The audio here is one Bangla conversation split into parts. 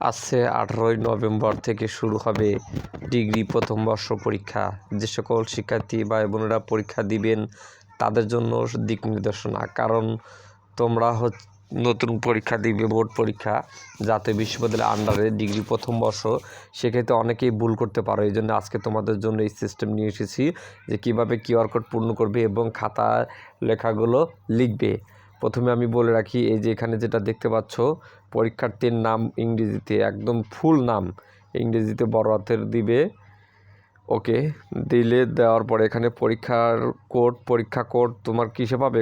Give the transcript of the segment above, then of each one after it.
আসছে 18ই নভেম্বর থেকে শুরু হবে ডিগ্রি প্রথম বর্ষ পরীক্ষা। যে সকল শিক্ষার্থী ভাই বোনেরা পরীক্ষা দিবেন তাদের জন্য দিক নির্দেশনা, কারণ তোমরা নতুন পরীক্ষা দিবে, বোর্ড পরীক্ষা জাতীয় বিশ্ববিদ্যালয়ের আন্ডারে ডিগ্রি প্রথম বর্ষ। সেক্ষেত্রে অনেকেই ভুল করতে পারো, এই জন্য আজকে তোমাদের জন্য এই সিস্টেম নিয়ে এসেছি যে কীভাবে কিউআর কোড পূর্ণ করবে এবং খাতা লেখাগুলো লিখবে। প্রথমে আমি বলে রাখি, এই যে এখানে যেটা দেখতে পাচ্ছ পরীক্ষার্থীর নাম ইংরেজিতে একদম ফুল নাম ইংরেজিতে বড় হাতের দিবে। ওকে দিলে দেওয়ার পরে এখানে পরীক্ষা কোড তোমার কিসে পাবে?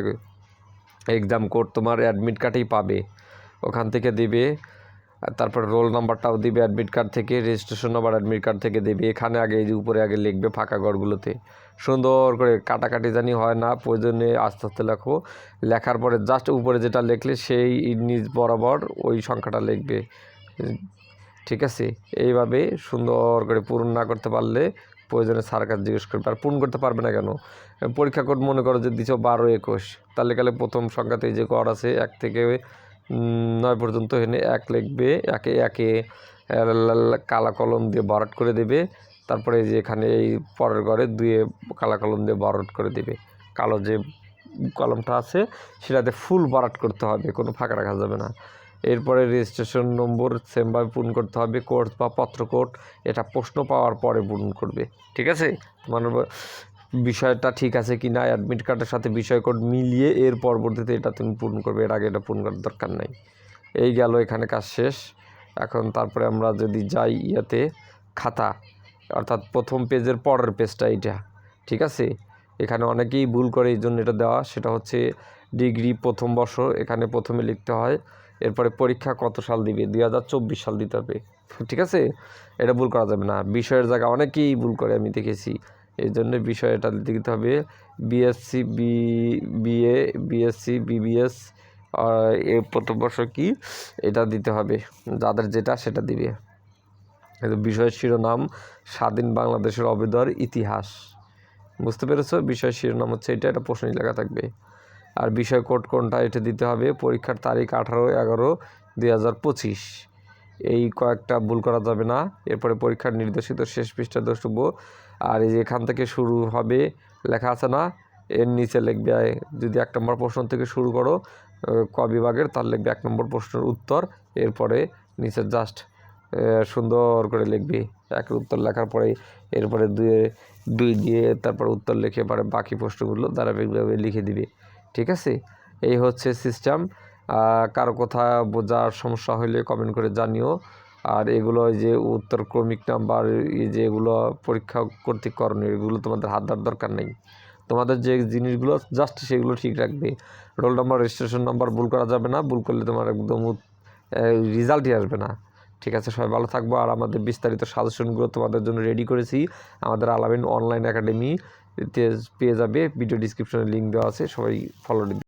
এক্সাম কোড তোমার অ্যাডমিট কার্ডেই পাবে, ওখান থেকে দিবে। তারপর রোল নাম্বারটাও দিবে অ্যাডমিট কার্ড থেকে, রেজিস্ট্রেশন নাম্বার অ্যাডমিট কার্ড থেকে দেবে। এখানে আগে এই যে উপরে আগে লিখবে ফাঁকা ঘরগুলোতে সুন্দর করে, কাটাকাটি জানি হয় না, প্রয়োজনে আস্তে আস্তে লেখো। লেখার পরে জাস্ট উপরে যেটা লিখলে সেই নিজ বরাবর ওই সংখ্যাটা লিখবে, ঠিক আছে? এইভাবে সুন্দর করে পূরণ না করতে পারলে প্রয়োজনে স্যার কাছে জিজ্ঞেস করবে। আর পূরণ করতে পারবে না কেন? পরীক্ষা কোড মনে করো যে দিচ্ছ 12, 21, তাহলে কালে প্রথম সংখ্যাতে যে ঘর আছে 1 থেকে 9 পর্যন্ত, এনে 1 লিখবে, একে একে কালা কলম দিয়ে ভরাট করে দেবে। তারপরে যে এখানে এই পরের ঘরে 2 কালা কলম দিয়ে ভরাট করে দেবে। কালো যে কলমটা আছে সেটাতে ফুল ভরাট করতে হবে, কোনো ফাঁকা রাখা যাবে না। এরপরে রেজিস্ট্রেশন নম্বর সেমভাবে পূরণ করতে হবে। কোর্স বা পত্র কোড এটা প্রশ্ন পাওয়ার পরে পূরণ করবে, ঠিক আছে? মানে বিষয়টা ঠিক আছে কি না, অ্যাডমিট কার্ডের সাথে বিষয় কোড মিলিয়ে এর পরবর্তীতে এটা তুমি পূরণ করবে, এর আগে এটা পূরণ করার দরকার নাই। এই গেল এখানে কাজ শেষ। এখন তারপরে আমরা যদি যাই ইয়াতে খাতা, অর্থাৎ প্রথম পেজের পরের পেজটা এইটা, ঠিক আছে? এখানে অনেকেই ভুল করে, এই জন্য এটা দেওয়া। সেটা হচ্ছে ডিগ্রি প্রথম বর্ষ, এখানে প্রথমে লিখতে হয়। এরপরে পরীক্ষা কত সাল দিবে, 2024 সাল দিতে হবে, ঠিক আছে? এটা ভুল করা যাবে না। বিষয়ের জায়গা অনেকেই ভুল করে, আমি দেখেছি। এই জন্য বিষয় এটা দিতে হবে বিএসসি, বিএ, বিএসসি, বিবিএস, এ প্রথম বর্ষ কি এটা দিতে হবে, যাদের যেটা সেটা দিবে। বিষয়ের শিরোনাম স্বাধীন বাংলাদেশের অভ্যুদয়ের ইতিহাস, বুঝতে পেরেছো? বিষয়ের শিরোনাম হচ্ছে এটা প্রশ্নই লেখা থাকবে। আর বিষয় কোড কোনটা এটা দিতে হবে। পরীক্ষার তারিখ 18/11/2025, এই কয়েকটা ভুল করা যাবে না। এরপরে পরীক্ষার নির্দেশিত শেষ পৃষ্ঠা দ্রষ্টব্য। আর এই যে এখান থেকে শুরু হবে লেখা আছে না, এর নিচে লিখবে, যদি 1 নম্বর প্রশ্ন থেকে শুরু করো ক বিভাগের, তার লিখবে 1 নম্বর প্রশ্নের উত্তর। এরপরে নিচে জাস্ট সুন্দর করে লিখবে একের উত্তর লেখার পরে এরপরে 2 দিয়ে তারপর উত্তর লিখে পরে বাকি প্রশ্নগুলো ধারাবাহিকভাবে লিখে দিবে, ঠিক আছে? এই হচ্ছে সিস্টেম। কারো কথা বোঝার সমস্যা হলে কমেন্ট করে জানিও। আর এগুলো যে উত্তর ক্রমিক নাম্বার, এই যে এগুলো পরীক্ষা কর্তৃক করণীয়, এগুলো তোমাদের হাত দেওয়ার দরকার নেই। তোমাদের যে জিনিসগুলো জাস্ট সেগুলো ঠিক রাখবে। রোল নাম্বার, রেজিস্ট্রেশন নাম্বার ভুল করা যাবে না, ভুল করলে তোমার একদম রেজাল্টই আসবে না, ঠিক আছে? সবাই ভালো থাকবো। আর আমাদের বিস্তারিত সাজেশনগুলো তোমাদের জন্য রেডি করেছি আমাদের আলামিন অনলাইন একাডেমিতে পেয়ে যাবে, ভিডিও ডিসক্রিপশনে লিঙ্ক দেওয়া আছে, সবাই ফলো দিবে।